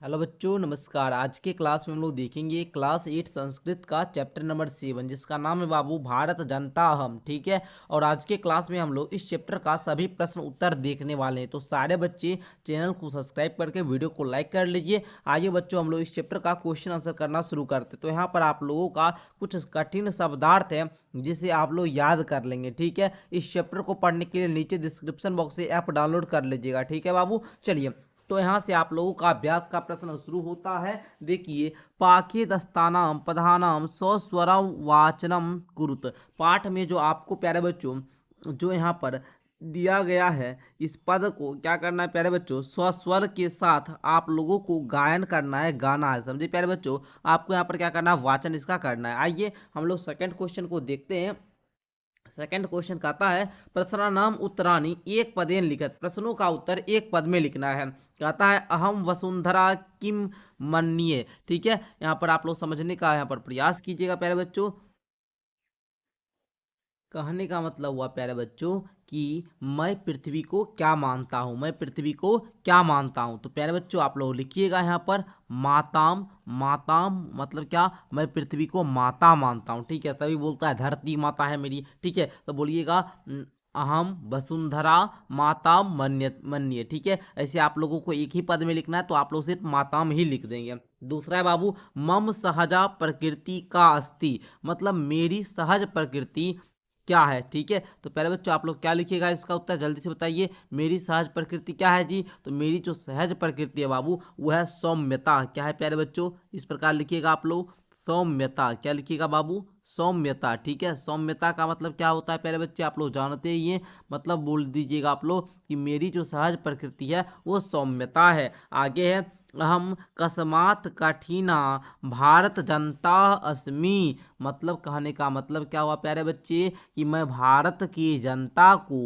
Hello बच्चों, नमस्कार। आज के क्लास में हम लोग देखेंगे क्लास 8 संस्कृत का चैप्टर नंबर 7 जिसका नाम है बाबू भारत जनता हम। ठीक है। और आज के क्लास में हम लोग इस चैप्टर का सभी प्रश्न उत्तर देखने वाले हैं। तो सारे बच्चे चैनल को सब्सक्राइब करके वीडियो को लाइक कर लीजिए। आइए बच्चों, हम लोग इस चैप्टर का क्वेश्चन आंसर करना शुरू करते। तो यहाँ पर आप लोगों का कुछ कठिन शब्दार्थ है जिसे आप लोग याद कर लेंगे। ठीक है। इस चैप्टर को पढ़ने के लिए नीचे डिस्क्रिप्शन बॉक्स से ऐप डाउनलोड कर लीजिएगा। ठीक है बाबू, चलिए। तो यहाँ से आप लोगों का अभ्यास का प्रश्न शुरू होता है। देखिए, पाखे दस्तानाम पधानाम स्वस्वरम वाचनम कुरुत। पाठ में जो आपको प्यारे बच्चों जो यहाँ पर दिया गया है, इस पद को क्या करना है प्यारे बच्चों, स्वस्वर के साथ आप लोगों को गायन करना है, गाना है। समझे प्यारे बच्चों, आपको यहाँ पर क्या करना है, वाचन इसका करना है। आइए हम लोग सेकंड क्वेश्चन को देखते हैं। सेकंड क्वेश्चन कहता है प्रश्नानाम उत्तराणी एक पदेन लिखत। प्रश्नों का उत्तर एक पद में लिखना है। कहता है अहम वसुंधरा किम मन्ये। ठीक है, यहाँ पर आप लोग समझने का यहाँ पर प्रयास कीजिएगा प्यारे बच्चों। कहने का मतलब हुआ प्यारे बच्चों कि मैं पृथ्वी को क्या मानता हूँ, मैं पृथ्वी को क्या मानता हूँ। तो प्यारे बच्चों आप लोग लिखिएगा यहाँ पर माताम। माताम मतलब क्या, मैं पृथ्वी को माता मानता हूँ। ठीक है, तभी बोलता है धरती माता है मेरी। ठीक है, तो बोलिएगा अहम वसुंधरा माता मन्य। ठीक है, ऐसे आप लोगों को एक ही पद में लिखना है, तो आप लोग सिर्फ माताम ही लिख देंगे। दूसरा है बाबू मम सहजा प्रकृति का अस्ति। मतलब मेरी सहज प्रकृति क्या है। ठीक है, तो पहले बच्चों आप लोग क्या लिखिएगा, इसका उत्तर जल्दी से बताइए। मेरी सहज प्रकृति क्या है जी, तो मेरी जो सहज प्रकृति है बाबू वो है सौम्यता। क्या है प्यारे बच्चों, इस प्रकार लिखिएगा आप लोग सौम्यता। क्या लिखिएगा बाबू, सौम्यता। ठीक है, सौम्यता का मतलब क्या होता है प्यारे बच्चे, आप लोग जानते ही हैं। मतलब बोल दीजिएगा आप लोग कि मेरी जो सहज प्रकृति है वो सौम्यता है। आगे है अहम कस्मात कठिना भारत जनता अस्मि। मतलब कहने का मतलब क्या हुआ प्यारे बच्चे कि मैं भारत की जनता को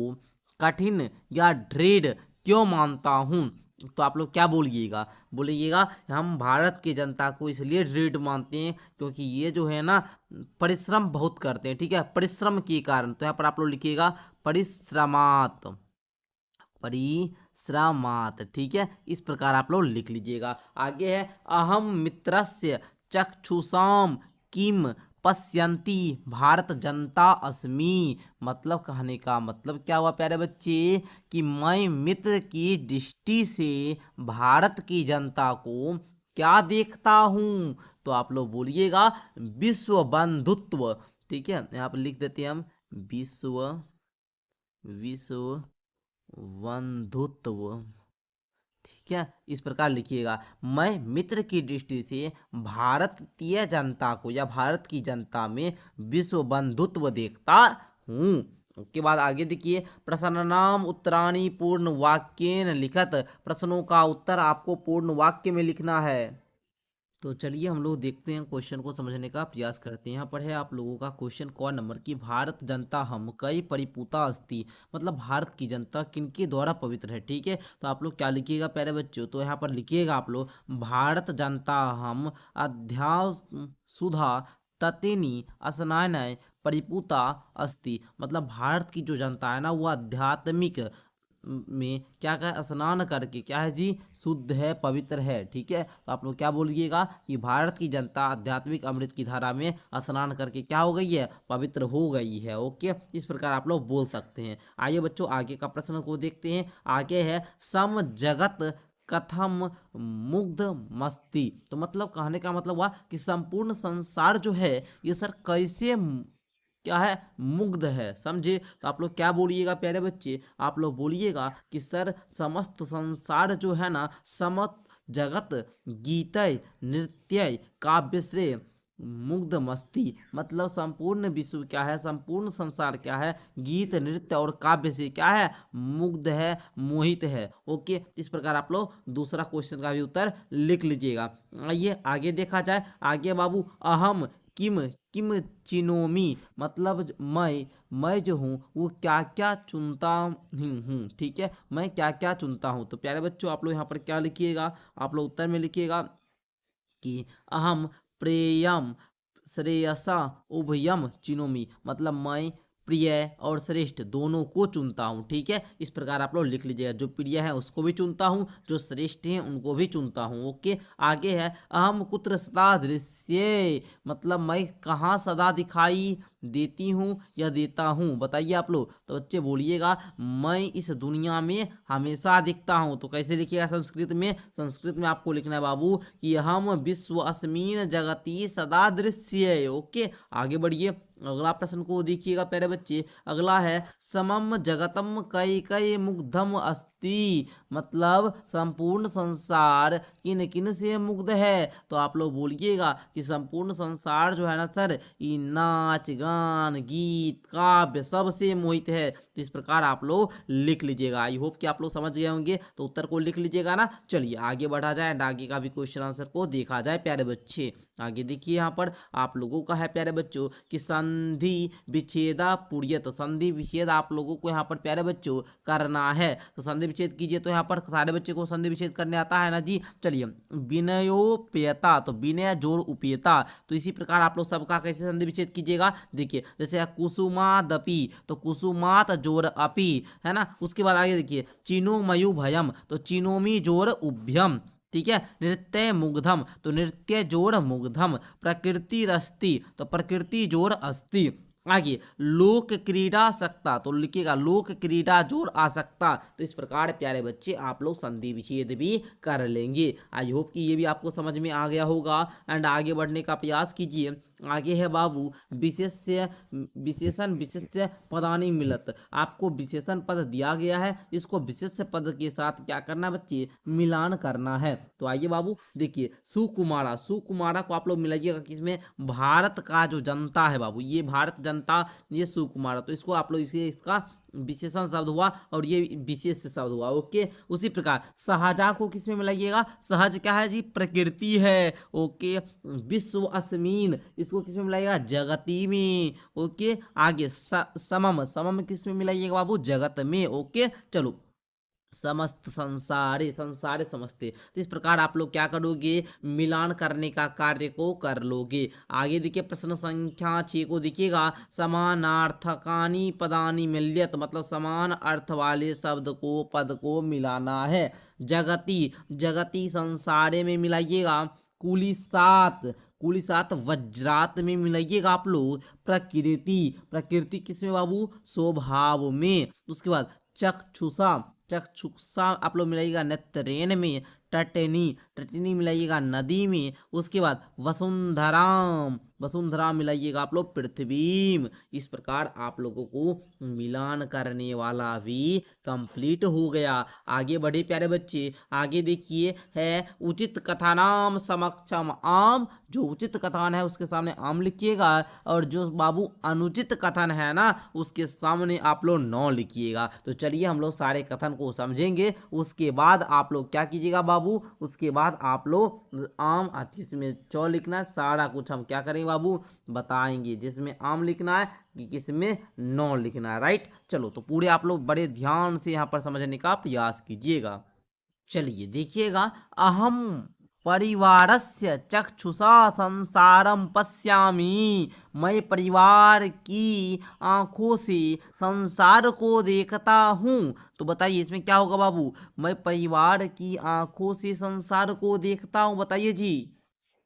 कठिन या दृढ़ क्यों मानता हूँ। तो आप लोग क्या बोलिएगा, बोलिएगा हम भारत की जनता को इसलिए दृढ़ मानते हैं क्योंकि ये जो है ना परिश्रम बहुत करते हैं। ठीक है, परिश्रम के कारण। तो यहाँ पर आप लोग लिखिएगा परिश्रमात, परिश्रमात। ठीक है, इस प्रकार आप लोग लिख लीजिएगा। आगे है अहम मित्रस्य चक्षुषाम किम पश्यन्ति भारत जनता अस्मि। मतलब कहने का मतलब क्या हुआ प्यारे बच्चे कि मैं मित्र की दृष्टि से भारत की जनता को क्या देखता हूँ। तो आप लोग बोलिएगा विश्व बंधुत्व। ठीक है, यहाँ पर लिख देते हैं हम विश्व, विश्व बंधुत्व। ठीक है, इस प्रकार लिखिएगा मैं मित्र की दृष्टि से भारतीय जनता को या भारत की जनता में विश्व बंधुत्व देखता हूँ। उसके बाद आगे देखिए प्रश्नानाम उत्तराणी पूर्ण वाक्येन लिखत। प्रश्नों का उत्तर आपको पूर्ण वाक्य में लिखना है। तो चलिए हम लोग देखते हैं, क्वेश्चन को समझने का प्रयास करते हैं। यहाँ पर है आप लोगों का क्वेश्चन क नंबर की भारत जनता हम कई परिपूता अस्ति। मतलब भारत की जनता किनके द्वारा पवित्र है। ठीक है, तो आप लोग क्या लिखिएगा प्यारे बच्चों, तो यहाँ पर लिखिएगा आप लोग भारत जनता हम अध्यास सुधा ततेनी स्नान परिपूता अस्ति। मतलब भारत की जो जनता है ना वो आध्यात्मिक में क्या क्या स्नान करके क्या है जी, शुद्ध है, पवित्र है। ठीक है, तो आप लोग क्या बोलिएगा कि भारत की जनता आध्यात्मिक अमृत की धारा में स्नान करके क्या हो गई है, पवित्र हो गई है। ओके, इस प्रकार आप लोग बोल सकते हैं। आइए बच्चों आगे का प्रश्न को देखते हैं। आगे है सम जगत कथम मुग्ध मस्ती। तो मतलब कहने का मतलब हुआ कि संपूर्ण संसार जो है ये सर कैसे क्या है, मुग्ध है। समझे, तो आप लोग क्या बोलिएगा प्यारे बच्चे, आप लोग बोलिएगा कि सर समस्त संसार जो है ना, समस्त जगत गीतय नृत्य काव्यश्रेय मुग्ध मस्ती। मतलब संपूर्ण विश्व क्या है, संपूर्ण संसार क्या है, गीत नृत्य और काव्य से क्या है, मुग्ध है, मोहित है। ओके, इस प्रकार आप लोग दूसरा क्वेश्चन का भी उत्तर लिख लीजिएगा। आइए आगे देखा जाए। आगे बाबू अहम किम किम चिनोमी। मतलब मैं जो हूँ वो क्या क्या चुनता हूँ। ठीक है, मैं क्या क्या चुनता हूँ। तो प्यारे बच्चों आप लोग यहाँ पर क्या लिखिएगा, आप लोग उत्तर में लिखिएगा कि अहम प्रेयम श्रेयसा उभयम चिनोमी। मतलब मैं प्रिय और श्रेष्ठ दोनों को चुनता हूँ। ठीक है, इस प्रकार आप लोग लिख लीजिएगा, जो प्रिय है उसको भी चुनता हूँ, जो श्रेष्ठ हैं उनको भी चुनता हूँ। ओके, आगे है अहम कुत्र सदा दृश्ये, मतलब मैं कहाँ सदा दिखाई देती हूँ या देता हूँ, बताइए आप लोग। तो बच्चे बोलिएगा मैं इस दुनिया में हमेशा दिखता हूँ। तो कैसे लिखिएगा संस्कृत में? संस्कृत में आपको लिखना है बाबू कि हम विश्व अस्मिन जगती सदा दृश्य। ओके, आगे बढ़िए, अगला प्रश्न को देखिएगा प्यारे बच्चे। अगला है समम जगतम कई कई मुग्धम अस्ति, मतलब संपूर्ण संसार किन किन से मुग्ध है। तो आप लोग बोलिएगा कि संपूर्ण संसार जो है ना सर, ये नाच गान गीत काव्य सब से मोहित है। तो इस प्रकार आप लोग लिख लीजिएगा। आई होप कि आप लोग समझ गए होंगे, तो उत्तर को लिख लीजिएगा ना। चलिए आगे बढ़ा जाए एंड आगे का भी क्वेश्चन आंसर को देखा जाए प्यारे बच्चे। आगे देखिए यहाँ पर आप लोगों का है प्यारे बच्चों कि संधि विच्छेदा पुर्यत, संधि विच्छेद आप लोगों को यहाँ पर प्यारे बच्चों करना है। तो संधि विच्छेद कीजिए। तो यहाँ पर सारे बच्चे को संधि विच्छेद करने आता है ना जी। चलिए, विनयोपेयता, तो विनय जोड़ उपेयता, तो इसी प्रकार आप लोग सबका कैसे संधि विच्छेद कीजिएगा। देखिए जैसे कुसुमादपि, तो कुसुमात जोड़ अपि, है ना। उसके बाद आगे देखिए चिनोमयु भयम, तो चिनोमी जोड़ उभ्यम। ठीक है, नृत्य मुग्धम, तो नृत्य जोड़ मुग्धम, प्रकृति रस्ति, तो प्रकृति जोड़ अस्ति। आगे लोक क्रीडा सकता, तो लिखिएगा लोक क्रीडा जोड़ आसक्ता। तो इस प्रकार प्यारे बच्चे आप लोग संधि विच्छेद भी कर लेंगे। आई होप कि ये भी आपको समझ में आ गया होगा एंड आगे बढ़ने का प्रयास कीजिए। आगे है बाबू विशेष्य विशेषण विशेष्य पदानी मिलत, आपको विशेषण पद दिया गया है, इसको विशेष्य पद के साथ क्या करना बच्चे, मिलान करना है। तो आइए बाबू देखिए सुकुमारा, सुकुमारा को आप लोग मिलाइएगा किसमें, भारत का जो जनता है बाबू, ये भारत जनता, ये सुकुमारा, तो इसको आप लोग इसका विशेषण शब्द हुआ और ये विशेष शब्द हुआ। ओके, उसी प्रकार सहजा को किसमें मिलाइएगा, सहज क्या है जी, प्रकृति है। ओके, विश्व अस्मिन, इसको किसमें मिलाइएगा, जगती में। ओके, आगे समम, समम किसमें मिलाइएगा बाबू, जगत में। ओके, चलो समस्त संसारे, संसारे समस्ते, तो इस प्रकार आप लोग क्या करोगे, मिलान करने का कार्य को कर लोगे। आगे देखिए प्रश्न संख्या 6 को देखिएगा, समानार्थकानी पदानी मिल्यत, मतलब समान अर्थ वाले शब्द को पद को मिलाना है। जगती, जगती संसारे में मिलाइएगा, कुलिसात, कुलिसात वज्रात में मिलाइएगा आप लोग, प्रकृति, प्रकृति किसमें बाबू, स्वभाव में। उसके बाद चक्षुषा, चक्षुषा आप लोग मिलाइएगा नेत्रेन में। टटनी, टटनी मिलाइएगा नदी में। उसके बाद वसुंधराम, वसुंधरा मिलाइएगा आप लोग पृथ्वी। इस प्रकार आप लोगों को मिलान करने वाला भी कंप्लीट हो गया। आगे बढ़े प्यारे बच्चे, आगे देखिए है उचित कथानाम समक्षम आम, जो उचित कथन है उसके सामने आम लिखिएगा, और जो बाबू अनुचित कथन है ना उसके सामने आप लोग नौ लिखिएगा। तो चलिए हम लोग सारे कथन को समझेंगे, उसके बाद आप लोग क्या कीजिएगा बाबू, उसके बाद आप लोग आम जिसमें चौ लिखना है, सारा कुछ हम क्या करेंगे बाबू, बताएंगे, जिसमें आम लिखना है कि किसमें नौ लिखना है। राइट, चलो तो पूरे आप लोग बड़े ध्यान से यहाँ पर समझने का प्रयास कीजिएगा। चलिए देखिएगा, अहम परिवारस्य चक्षुषा संसारम पश्यामि, मैं परिवार की आंखों से संसार को देखता हूँ। तो बताइए इसमें क्या होगा बाबू, मैं परिवार की आंखों से संसार को देखता हूँ, बताइए जी।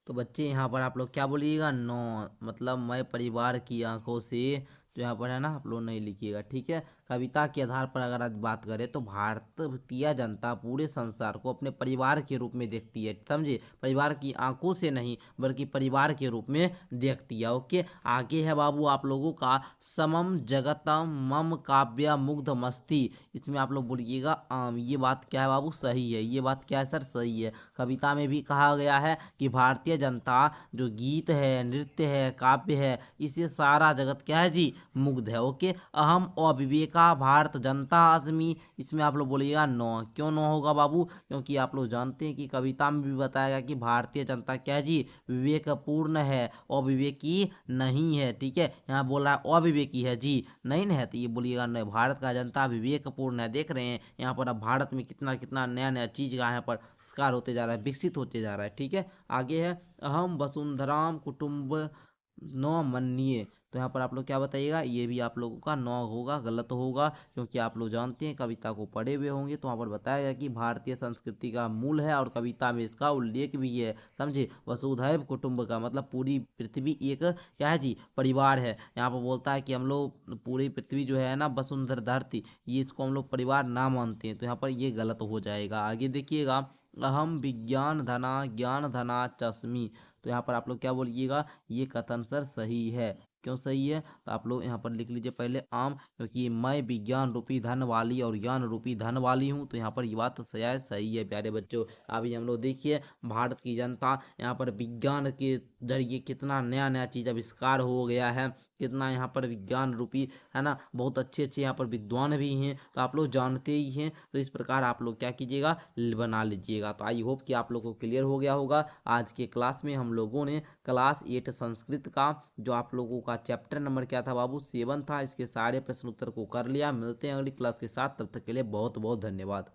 तो बच्चे यहाँ पर आप लोग क्या बोलिएगा, नो, मतलब मैं परिवार की आंखों से, तो यहाँ पर है ना आप लोग नहीं लिखिएगा। ठीक है, कविता के आधार पर अगर आज बात करें तो भारतीय जनता पूरे संसार को अपने परिवार के रूप में देखती है, समझे, परिवार की आंखों से नहीं बल्कि परिवार के रूप में देखती है। ओके, आगे है बाबू आप लोगों का समम जगतम मम काव्य मुग्ध मस्ती, इसमें आप लोग बोलिएगा आम। ये बात क्या है बाबू, सही है, ये बात क्या है सर, सही है। कविता में भी कहा गया है कि भारतीय जनता जो गीत है, नृत्य है, काव्य है, इससे सारा जगत क्या है जी, मुग्ध है। ओके, अहम अविवेका भारत जनता अस्मि, इसमें आप लोग बोलिएगा नो। क्यों नो होगा बाबू, क्योंकि आप लोग जानते हैं कि कविता में भी बताया गया कि भारतीय जनता क्या है जी, विवेकपूर्ण है, अविवेकी नहीं है। ठीक है, यहाँ बोला है अविवेकी है जी, नहीं है, तो ये बोलिएगा नहीं, भारत का जनता विवेकपूर्ण है। देख रहे हैं यहाँ पर अब भारत में कितना कितना नया नया चीज का यहाँ पर संस्कार होते जा रहा है, विकसित होते जा रहा है। ठीक है, आगे है अहम वसुंधराम कुटुंब नो मन्ये, तो यहाँ पर आप लोग क्या बताइएगा, ये भी आप लोगों का 9 होगा, गलत होगा, क्योंकि आप लोग जानते हैं कविता को पढ़े हुए होंगे। तो वहाँ पर बताया गया कि भारतीय संस्कृति का मूल है और कविता में इसका उल्लेख भी है, समझे। वसुधैव कुटुंब का मतलब पूरी पृथ्वी एक क्या है जी, परिवार है। यहाँ पर बोलता है कि हम लोग पूरी पृथ्वी जो है ना वसुंधरा धरती, ये इसको हम लोग परिवार ना मानते हैं, तो यहाँ पर ये गलत हो जाएगा। आगे देखिएगा, अहम विज्ञान धना ज्ञान धना चस्मी, तो यहाँ पर आप लोग क्या बोलिएगा, ये कथन सर सही है। क्यों सही है, तो आप लोग यहाँ पर लिख लीजिए पहले आम, क्योंकि मैं विज्ञान रूपी धन वाली और ज्ञान रूपी धन वाली हूँ, तो यहाँ पर ये बात तो शायद सही है प्यारे बच्चों। अभी हम लोग देखिए भारत की जनता यहाँ पर विज्ञान के जरिए कितना नया नया चीज़ आविष्कार हो गया है, कितना यहाँ पर विज्ञान रूपी है ना, बहुत अच्छे अच्छे यहाँ पर विद्वान भी हैं, तो आप लोग जानते ही हैं। तो इस प्रकार आप लोग क्या कीजिएगा, बना लीजिएगा। तो आई होप कि आप लोग को क्लियर हो गया होगा। आज के क्लास में हम लोगों ने क्लास 8 संस्कृत का जो आप लोगों का चैप्टर नंबर क्या था बाबू, 7 था, इसके सारे प्रश्न उत्तर को कर लिया। मिलते हैं अगली क्लास के साथ, तब तक के लिए बहुत बहुत धन्यवाद।